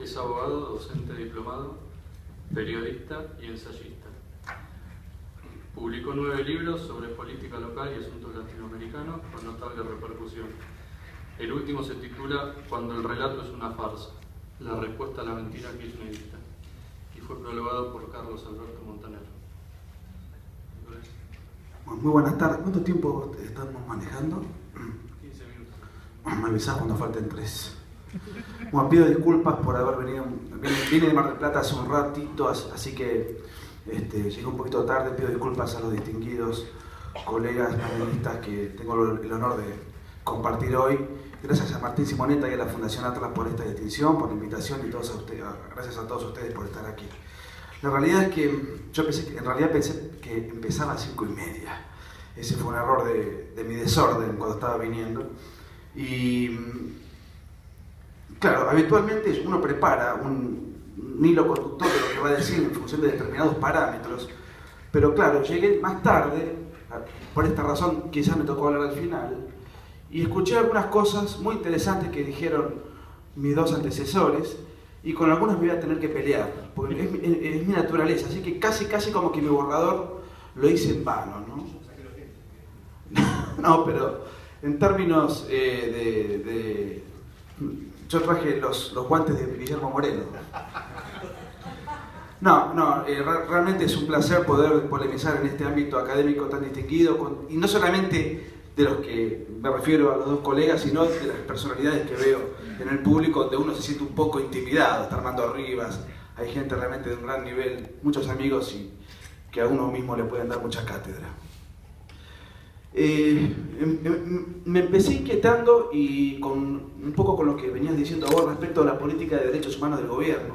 Es abogado, docente diplomado, periodista y ensayista. Publicó 9 libros sobre política local y asuntos latinoamericanos con notable repercusión. El último se titula Cuando el relato es una farsa, la respuesta a la mentira kirchnerista, y fue prologado por Carlos Alberto Montaner. Muy buenas tardes. ¿Cuánto tiempo estamos manejando? 15 minutos. Me avisás cuando falten 3. Bueno, pido disculpas por haber venido. Vine de Mar del Plata hace un ratito, así que llegué un poquito tarde. Pido disculpas a los distinguidos colegas panelistas que tengo el honor de compartir hoy. Gracias a Martín Simonetta y a la Fundación Atlas por esta distinción, por la invitación y gracias a todos ustedes por estar aquí. La realidad es que yo pensé que empezaba a 5:30. Ese fue un error de mi desorden cuando estaba viniendo. Y claro, habitualmente uno prepara un hilo conductor de lo que va a decir en función de determinados parámetros, pero claro, llegué más tarde, por esta razón quizás me tocó hablar al final, y escuché algunas cosas muy interesantes que dijeron mis dos antecesores, y con algunas me voy a tener que pelear, porque es mi naturaleza, así que casi como que mi borrador lo hice en vano, ¿no? No, pero en términos yo traje los guantes de Guillermo Moreno. Realmente es un placer poder polemizar en este ámbito académico tan distinguido, y no solamente de los que me refiero a los dos colegas, sino de las personalidades que veo en el público, donde uno se siente un poco intimidado. Está Armando Rivas, hay gente realmente de un gran nivel, muchos amigos y que a uno mismo le pueden dar mucha cátedra. Me empecé inquietando y un poco con lo que venías diciendo vos respecto a la política de derechos humanos del gobierno,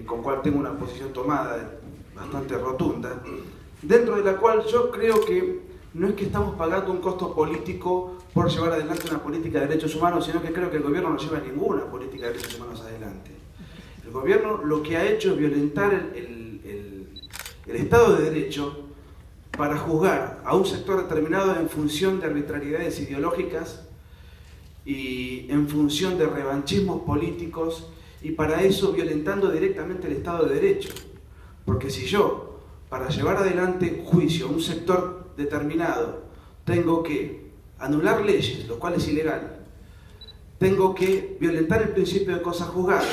con cual tengo una posición tomada bastante rotunda, dentro de la cual yo creo que no es que estamos pagando un costo político por llevar adelante una política de derechos humanos, sino que creo que el gobierno no lleva ninguna política de derechos humanos adelante. El gobierno lo que ha hecho es violentar el Estado de Derecho para juzgar a un sector determinado en función de arbitrariedades ideológicas y en función de revanchismos políticos, y para eso violentando directamente el Estado de Derecho. Porque si yo, para llevar adelante un juicio a un sector determinado, tengo que anular leyes, lo cual es ilegal, tengo que violentar el principio de cosa juzgada,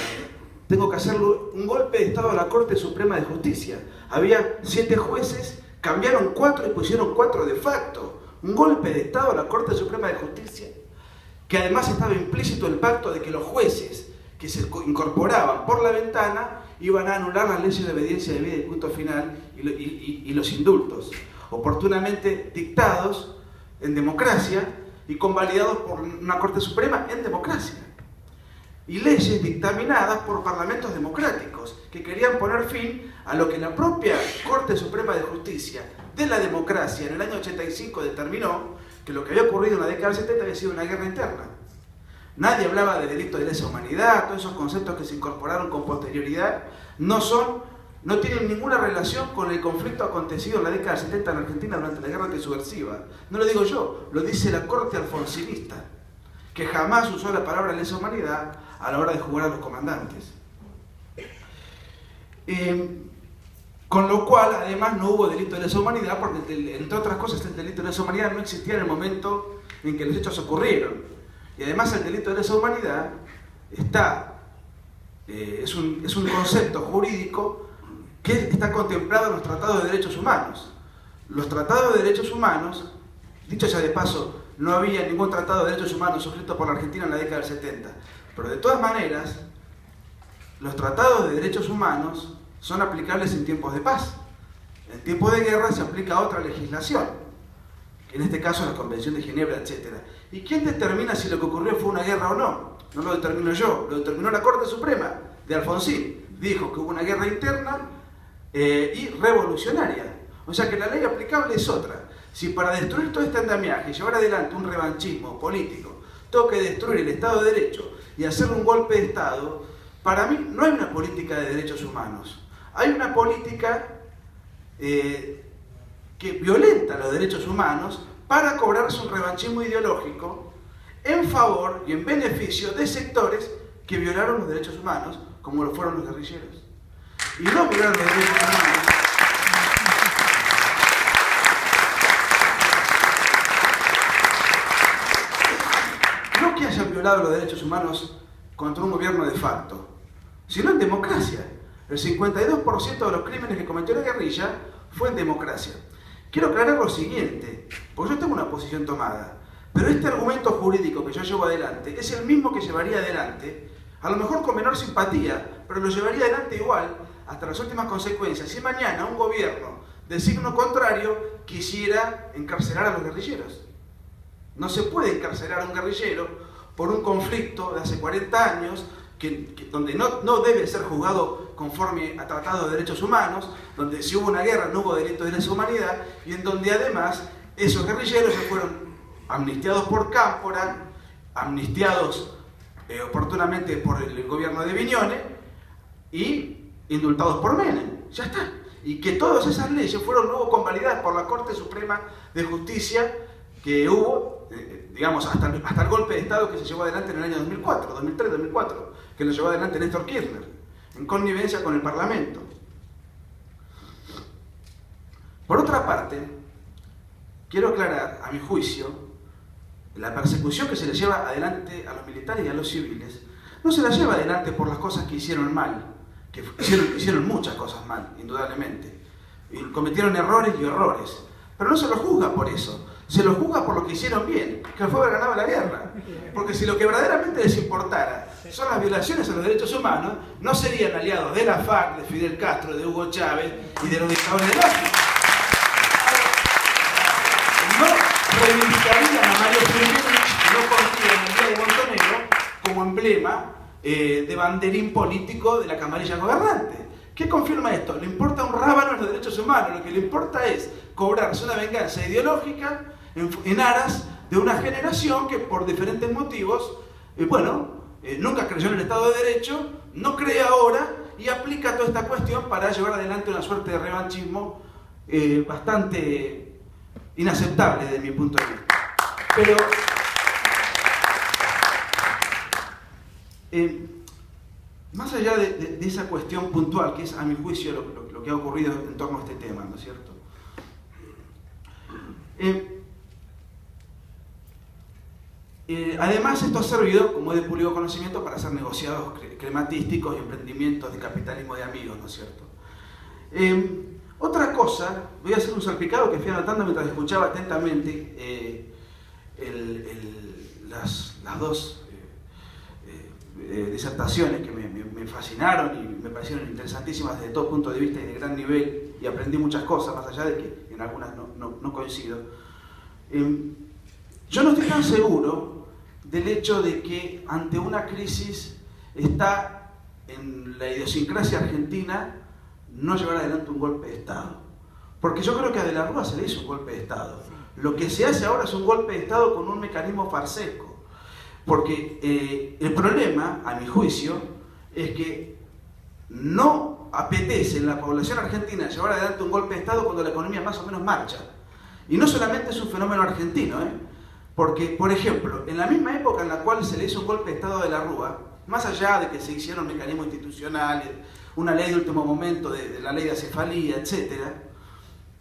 tengo que hacerlo un golpe de Estado a la Corte Suprema de Justicia. Había 7 jueces, cambiaron 4 y pusieron 4 de facto. Un golpe de Estado a la Corte Suprema de Justicia, que además estaba implícito el pacto de que los jueces que se incorporaban por la ventana iban a anular las leyes de obediencia debida y punto final y los indultos, oportunamente dictados en democracia y convalidados por una Corte Suprema en democracia. Y leyes dictaminadas por parlamentos democráticos que querían poner fin a lo que la propia Corte Suprema de Justicia de la democracia en el año 85 determinó que lo que había ocurrido en la década del 70 había sido una guerra interna. Nadie hablaba de delito de lesa humanidad, todos esos conceptos que se incorporaron con posterioridad no tienen ninguna relación con el conflicto acontecido en la década del 70 en Argentina durante la guerra antisubversiva. No lo digo yo, lo dice la Corte alfonsinista, que jamás usó la palabra lesa humanidad a la hora de jugar a los comandantes. Con lo cual, además, no hubo delito de lesa humanidad, porque, entre otras cosas, el delito de lesa humanidad no existía en el momento en que los hechos ocurrieron. Y además, el delito de lesa humanidad es un concepto jurídico que está contemplado en los tratados de derechos humanos. Los tratados de derechos humanos, dicho ya de paso, no había ningún tratado de derechos humanos suscrito por la Argentina en la década del 70. Pero de todas maneras, los tratados de derechos humanos son aplicables en tiempos de paz. En tiempos de guerra se aplica otra legislación, en este caso la Convención de Ginebra, etc. ¿Y quién determina si lo que ocurrió fue una guerra o no? No lo determino yo, lo determinó la Corte Suprema de Alfonsín. Dijo que hubo una guerra interna y revolucionaria. O sea que la ley aplicable es otra. Si para destruir todo este andamiaje y llevar adelante un revanchismo político tengo que destruir el Estado de Derecho y hacer un golpe de Estado, para mí no hay una política de derechos humanos. Hay una política que violenta los derechos humanos para cobrarse un revanchismo ideológico en favor y en beneficio de sectores que violaron los derechos humanos, como lo fueron los guerrilleros. Y no violaron los derechos humanos no que hayan violado los derechos humanos contra un gobierno de facto, sino en democracia. El 52% de los crímenes que cometió la guerrilla fue en democracia. Quiero aclarar lo siguiente, porque yo tengo una posición tomada, pero este argumento jurídico que yo llevo adelante es el mismo que llevaría adelante, a lo mejor con menor simpatía, pero lo llevaría adelante igual hasta las últimas consecuencias. Si mañana un gobierno de signo contrario quisiera encarcelar a los guerrilleros. No se puede encarcelar a un guerrillero por un conflicto de hace 40 años, donde no debe ser juzgado conforme a tratados de derechos humanos, donde si hubo una guerra no hubo delito de lesa humanidad, y en donde además esos guerrilleros se fueron amnistiados por Cámpora, amnistiados oportunamente por el gobierno de Viñones y indultados por Menem. Ya está. Y que todas esas leyes fueron luego convalidadas por la Corte Suprema de Justicia que hubo, digamos, hasta el golpe de Estado que se llevó adelante en el año 2004, 2003-2004, que lo llevó adelante Néstor Kirchner, en connivencia con el Parlamento. Por otra parte, quiero aclarar, a mi juicio, la persecución que se le lleva adelante a los militares y a los civiles, no se la lleva adelante por las cosas que hicieron mal, que hicieron muchas cosas mal, indudablemente, y cometieron errores y horrores, pero no se los juzga por eso. Se los juzga por lo que hicieron bien, que fue haber ganado la guerra. Porque si lo que verdaderamente les importara son las violaciones a los derechos humanos, no serían aliados de la FARC, de Fidel Castro, de Hugo Chávez y de los dictadores del África. No reivindicarían a Mario Freiberich, no pondrían el día de Montonero como emblema de banderín político de la camarilla gobernante. ¿Qué confirma esto? Le importa un rábano los derechos humanos, lo que le importa es cobrarse una venganza ideológica en aras de una generación que por diferentes motivos, nunca creyó en el Estado de Derecho, no cree ahora y aplica toda esta cuestión para llevar adelante una suerte de revanchismo bastante inaceptable desde mi punto de vista. Pero más allá de esa cuestión puntual, que es a mi juicio lo que ha ocurrido en torno a este tema, ¿no es cierto? Además, esto ha servido, como he de público conocimiento, para hacer negociados crematísticos y emprendimientos de capitalismo de amigos, ¿no es cierto? Otra cosa, voy a hacer un salpicado que fui anotando mientras escuchaba atentamente las dos disertaciones que me fascinaron y me parecieron interesantísimas desde todo punto de vista y de gran nivel, y aprendí muchas cosas, más allá de que en algunas no coincido. Yo no estoy tan seguro del hecho de que ante una crisis está en la idiosincrasia argentina no llevar adelante un golpe de Estado. Porque yo creo que a De la Rúa se le hizo un golpe de Estado. Lo que se hace ahora es un golpe de Estado con un mecanismo farsesco. Porque el problema, a mi juicio, es que no apetece en la población argentina llevar adelante un golpe de Estado cuando la economía más o menos marcha. Y no solamente es un fenómeno argentino, porque, por ejemplo, en la misma época en la cual se le hizo un golpe de Estado a De la Rúa, más allá de que se hicieron mecanismos institucionales, una ley de último momento, de la ley de acefalía, etc.,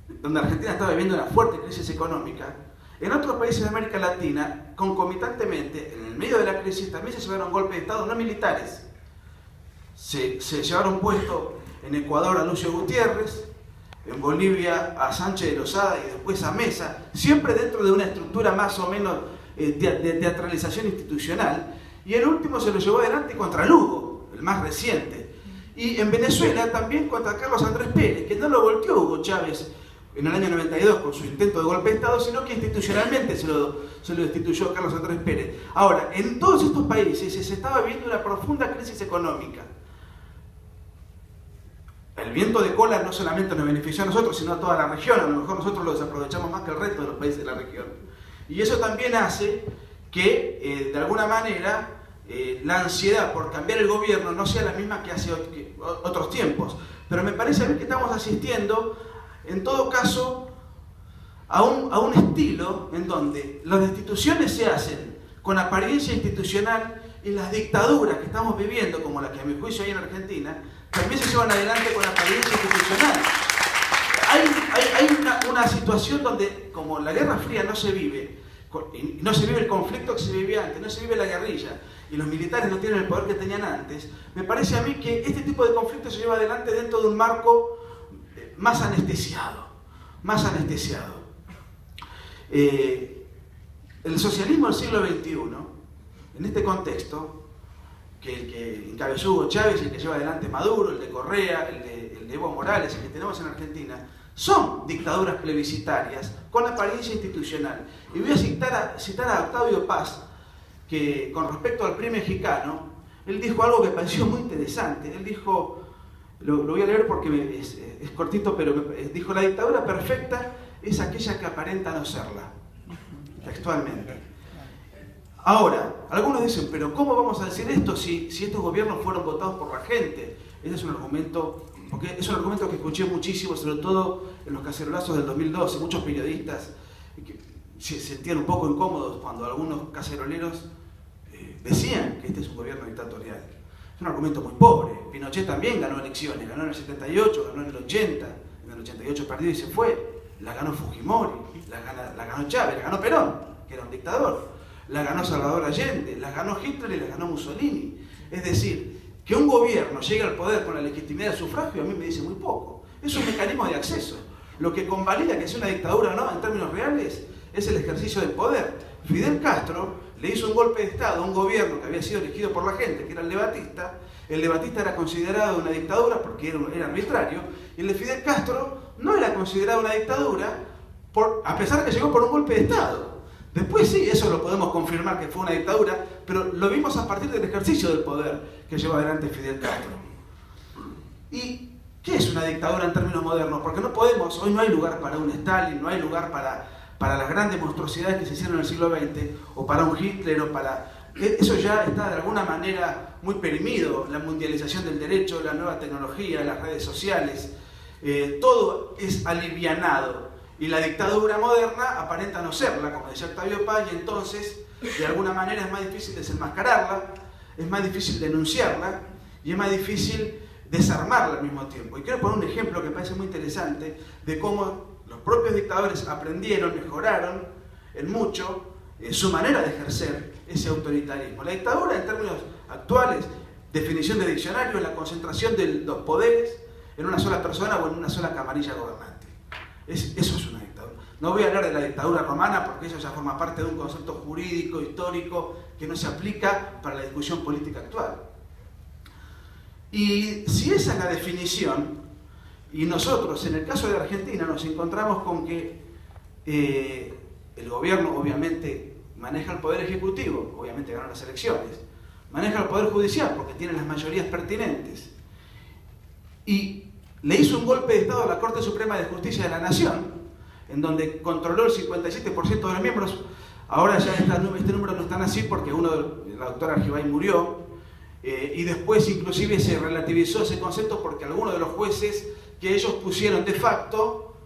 donde Argentina estaba viviendo una fuerte crisis económica, en otros países de América Latina, concomitantemente, en el medio de la crisis, también se llevaron golpes de Estado no militares. Se llevaron puesto en Ecuador a Lucio Gutiérrez, en Bolivia a Sánchez de Lozada y después a Mesa, siempre dentro de una estructura más o menos de teatralización institucional, y el último se lo llevó adelante contra Lugo, el más reciente. Y en Venezuela también contra Carlos Andrés Pérez, que no lo volteó Hugo Chávez en el año 92 con su intento de golpe de Estado, sino que institucionalmente se lo destituyó Carlos Andrés Pérez. Ahora, en todos estos países se estaba viviendo una profunda crisis económica. El viento de cola no solamente nos benefició a nosotros, sino a toda la región. A lo mejor nosotros lo desaprovechamos más que el resto de los países de la región. Y eso también hace que, de alguna manera, la ansiedad por cambiar el gobierno no sea la misma que hace otros tiempos. Pero me parece a mí que estamos asistiendo, en todo caso, a un estilo en donde las destituciones se hacen con apariencia institucional y las dictaduras que estamos viviendo, como la que a mi juicio hay en Argentina, también se llevan adelante con la apariencia institucional. Hay una situación donde, como la Guerra Fría no se vive el conflicto que se vivía antes, no se vive la guerrilla, y los militares no tienen el poder que tenían antes, me parece a mí que este tipo de conflicto se lleva adelante dentro de un marco más anestesiado. El socialismo del siglo XXI, en este contexto, que el que encabezó Hugo Chávez, el que lleva adelante Maduro, el de Correa, el de Evo Morales, el que tenemos en Argentina, son dictaduras plebiscitarias con apariencia institucional. Y voy a citar a Octavio Paz, que con respecto al PRI mexicano, él dijo algo que me pareció muy interesante. Él dijo, lo voy a leer porque es cortito, pero dijo: la dictadura perfecta es aquella que aparenta no serla, textualmente. Ahora, algunos dicen, pero ¿cómo vamos a decir esto si estos gobiernos fueron votados por la gente? Ese es un argumento, porque es un argumento que escuché muchísimo, sobre todo en los cacerolazos del 2012. Muchos periodistas que se sentían un poco incómodos cuando algunos caceroleros decían que este es un gobierno dictatorial. Es un argumento muy pobre. Pinochet también ganó elecciones, ganó en el 78, ganó en el 80, en el 88 perdió y se fue. La ganó Fujimori, la ganó Chávez, la ganó Perón, que era un dictador. La ganó Salvador Allende, la ganó Hitler y la ganó Mussolini. Es decir, que un gobierno llegue al poder con la legitimidad del sufragio a mí me dice muy poco. Es un mecanismo de acceso. Lo que convalida que sea una dictadura o no, en términos reales, es el ejercicio del poder. Fidel Castro le hizo un golpe de Estado a un gobierno que había sido elegido por la gente, que era el de Batista. El de Batista era considerado una dictadura porque era arbitrario, y el de Fidel Castro no era considerado una dictadura, a pesar de que llegó por un golpe de Estado. Después sí, eso lo podemos confirmar que fue una dictadura, pero lo vimos a partir del ejercicio del poder que llevó adelante Fidel Castro. ¿Y qué es una dictadura en términos modernos? Porque no podemos, hoy no hay lugar para un Stalin, no hay lugar para las grandes monstruosidades que se hicieron en el siglo XX, o para un Hitler, o para... Eso ya está de alguna manera muy perimido, la mundialización del derecho, la nueva tecnología, las redes sociales, todo es alivianado. Y la dictadura moderna aparenta no serla, como decía Octavio Paz, y entonces, de alguna manera, es más difícil desenmascararla, es más difícil denunciarla, y es más difícil desarmarla al mismo tiempo. Y quiero poner un ejemplo que me parece muy interesante de cómo los propios dictadores aprendieron, mejoraron en mucho su manera de ejercer ese autoritarismo. La dictadura, en términos actuales, definición de diccionario, es la concentración de los poderes en una sola persona o en una sola camarilla gobernante. Eso es una dictadura. No voy a hablar de la dictadura romana porque eso ya forma parte de un concepto jurídico, histórico, que no se aplica para la discusión política actual. Y si esa es la definición, y nosotros en el caso de Argentina nos encontramos con que el gobierno obviamente maneja el poder ejecutivo, obviamente ganó las elecciones, maneja el poder judicial porque tiene las mayorías pertinentes, y le hizo un golpe de Estado a la Corte Suprema de Justicia de la Nación, en donde controló el 57% de los miembros. Ahora ya este número no es tan así porque la doctora Argibay murió, y después inclusive se relativizó ese concepto porque algunos de los jueces que ellos pusieron de facto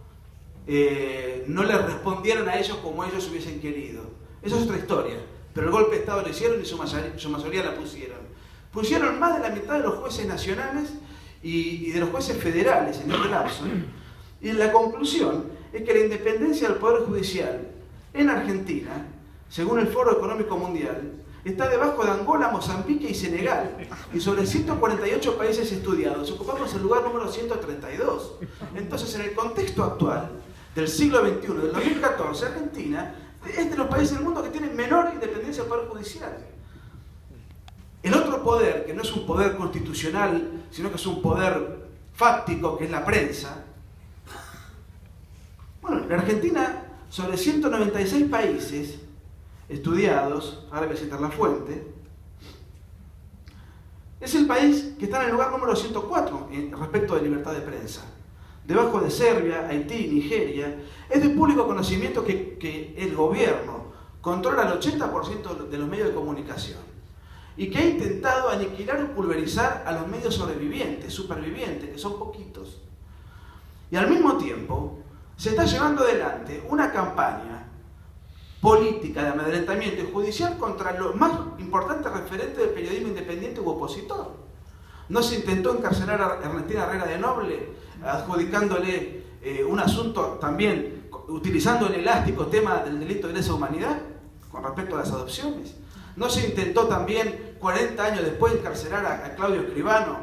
no le respondieron a ellos como ellos hubiesen querido. Eso es otra historia, pero el golpe de Estado lo hicieron y su mayoría la pusieron. Pusieron más de la mitad de los jueces nacionales y de los jueces federales en este lapso. Y la conclusión es que la independencia del Poder Judicial en Argentina, según el Foro Económico Mundial, está debajo de Angola, Mozambique y Senegal. Y sobre 148 países estudiados, ocupamos el lugar número 132. Entonces, en el contexto actual del siglo XXI, del 2014, Argentina es de los países del mundo que tienen menor independencia del Poder Judicial. El otro poder, que no es un poder constitucional, sino que es un poder fáctico, que es la prensa. Bueno, en Argentina, sobre 196 países estudiados, ahora voy a citar la fuente, es el país que está en el lugar número 104 respecto de libertad de prensa. Debajo de Serbia, Haití, Nigeria. Es de público conocimiento que el gobierno controla el 80% de los medios de comunicación y que ha intentado aniquilar o pulverizar a los medios supervivientes, que son poquitos. Y al mismo tiempo se está llevando adelante una campaña política de amedrentamiento y judicial contra los más importantes referentes del periodismo independiente u opositor. No se intentó encarcelar a Ernestina Herrera de Noble, adjudicándole un asunto también, utilizando el elástico tema del delito de lesa humanidad con respecto a las adopciones. No se intentó también, 40 años después, encarcelar a Claudio Escribano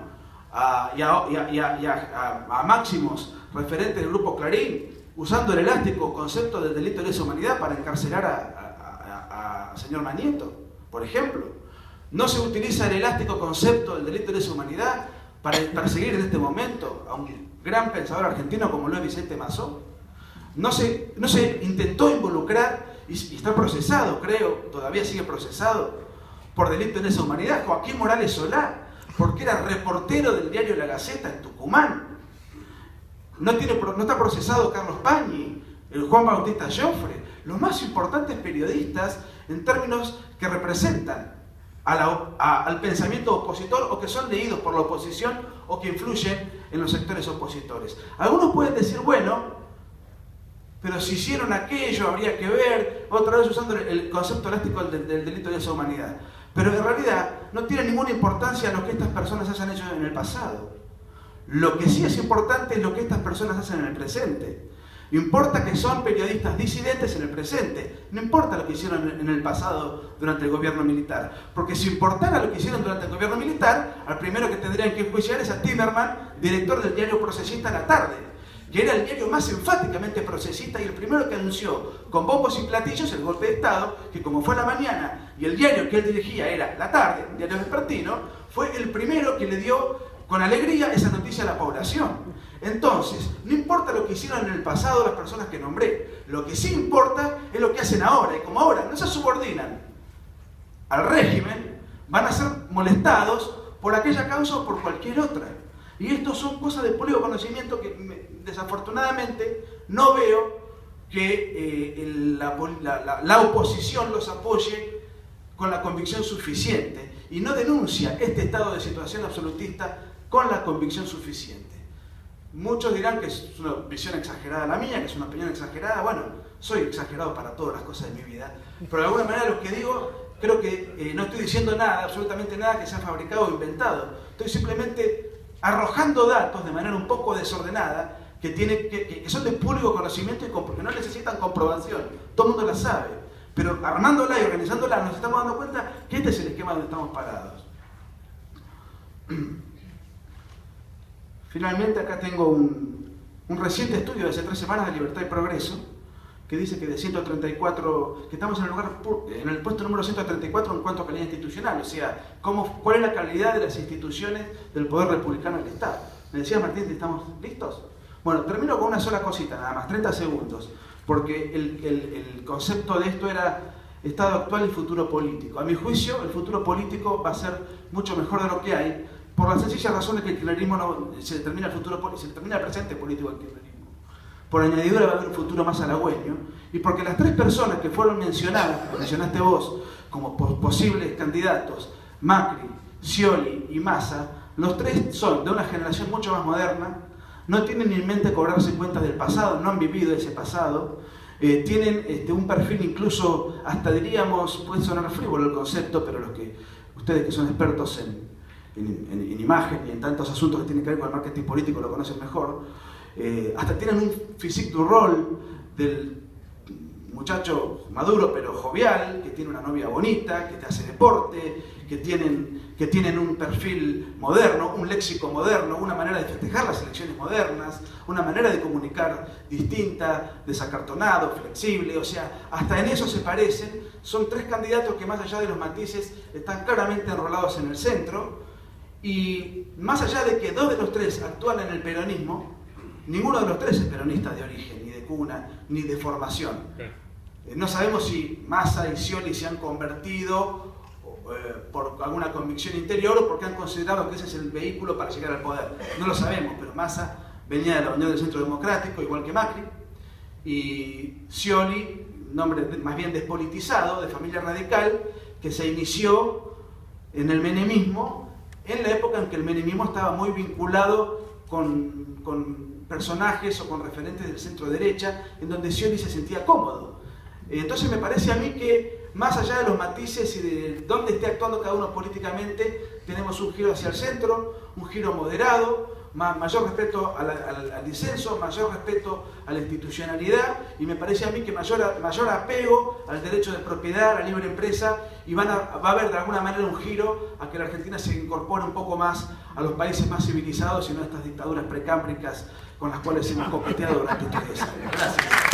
y a Máximos, referente del grupo Clarín, usando el elástico concepto del delito de lesa humanidad para encarcelar a señor Manieto, por ejemplo. No se utiliza el elástico concepto del delito de lesa humanidad para perseguir en este momento a un gran pensador argentino como lo es Vicente Mazó. No se intentó involucrar, y está procesado, creo, todavía sigue procesado, por delito de lesa humanidad, Joaquín Morales Solá, porque era reportero del diario La Gaceta en Tucumán. No está procesado Carlos Pañi, el Juan Bautista Joffre, los más importantes periodistas en términos que representan al pensamiento opositor o que son leídos por la oposición o que influyen en los sectores opositores. Algunos pueden decir, bueno, pero si hicieron aquello habría que ver, otra vez usando el concepto elástico del delito de lesa humanidad. Pero en realidad no tiene ninguna importancia lo que estas personas hayan hecho en el pasado. Lo que sí es importante es lo que estas personas hacen en el presente. Importa que son periodistas disidentes en el presente. No importa lo que hicieron en el pasado durante el gobierno militar. Porque si importara lo que hicieron durante el gobierno militar, al primero que tendrían que enjuiciar es a Timerman, director del diario Procesista La Tarde, que era el diario más enfáticamente procesista y el primero que anunció con bombos y platillos el golpe de Estado, que como fue a la mañana y el diario que él dirigía era La Tarde, un diario vespertino, fue el primero que le dio con alegría esa noticia a la población. Entonces, no importa lo que hicieron en el pasado las personas que nombré, lo que sí importa es lo que hacen ahora, y como ahora no se subordinan al régimen, van a ser molestados por aquella causa o por cualquier otra. Y esto son cosas de público conocimiento que desafortunadamente no veo que la oposición los apoye con la convicción suficiente y no denuncia este estado de situación absolutista con la convicción suficiente. Muchos dirán que es una visión exagerada la mía, que es una opinión exagerada. Bueno, soy exagerado para todas las cosas de mi vida, pero de alguna manera lo que digo, creo que no estoy diciendo nada, absolutamente nada que sea fabricado o inventado. Estoy simplemente arrojando datos de manera un poco desordenada que son de público conocimiento y que no necesitan comprobación. Todo el mundo la sabe. Pero armándola y organizándola nos estamos dando cuenta que este es el esquema donde estamos parados. Finalmente acá tengo un reciente estudio de hace 3 semanas de Libertad y Progreso que dice que de 134, que estamos en el puesto número 134 en cuanto a calidad institucional, o sea, cuál es la calidad de las instituciones del poder republicano del Estado. Me decía Martín, ¿estamos listos? Bueno, termino con una sola cosita, nada más, 30 segundos, porque el concepto de esto era Estado actual y futuro político. A mi juicio, el futuro político va a ser mucho mejor de lo que hay, por la sencilla razón de que el kirchnerismo se determina el presente político del kirchnerismo. Por añadidura va a haber un futuro más halagüeño, y porque las 3 personas que fueron mencionadas, que mencionaste vos, como posibles candidatos, Macri, Scioli y Massa, los 3 son de una generación mucho más moderna, no tienen en mente cobrarse cuentas del pasado, no han vivido ese pasado, tienen un perfil incluso, hasta diríamos, puede sonar frívolo el concepto, pero ustedes que son expertos en imagen y en tantos asuntos que tienen que ver con el marketing político lo conocen mejor, hasta tienen un physique du rôle del muchacho maduro pero jovial, que tiene una novia bonita, que te hace deporte, que tienen un perfil moderno, un léxico moderno, una manera de festejar las elecciones modernas, una manera de comunicar distinta, desacartonado, flexible, o sea, hasta en eso se parecen. Son 3 candidatos que más allá de los matices están claramente enrolados en el centro, y más allá de que 2 de los 3 actúan en el peronismo, ninguno de los 3 es peronista de origen, ni de cuna, ni de formación. No sabemos si Massa y Scioli se han convertido por alguna convicción interior o porque han considerado que ese es el vehículo para llegar al poder. No lo sabemos, pero Massa venía de la Unión del Centro Democrático, igual que Macri, y Scioli, un hombre más bien despolitizado, de familia radical, que se inició en el menemismo en la época en que el menemismo estaba muy vinculado con personajes o con referentes del centro derecha, en donde Scioli se sentía cómodo. Entonces me parece a mí que, más allá de los matices y de dónde esté actuando cada uno políticamente, tenemos un giro hacia el centro, un giro moderado, mayor respeto al disenso, mayor respeto a la institucionalidad, y me parece a mí que mayor apego al derecho de propiedad, a la libre empresa, y va a haber de alguna manera un giro a que la Argentina se incorpore un poco más a los países más civilizados y no a estas dictaduras precámbricas con las cuales hemos coqueteado durante estos 10 años. Gracias.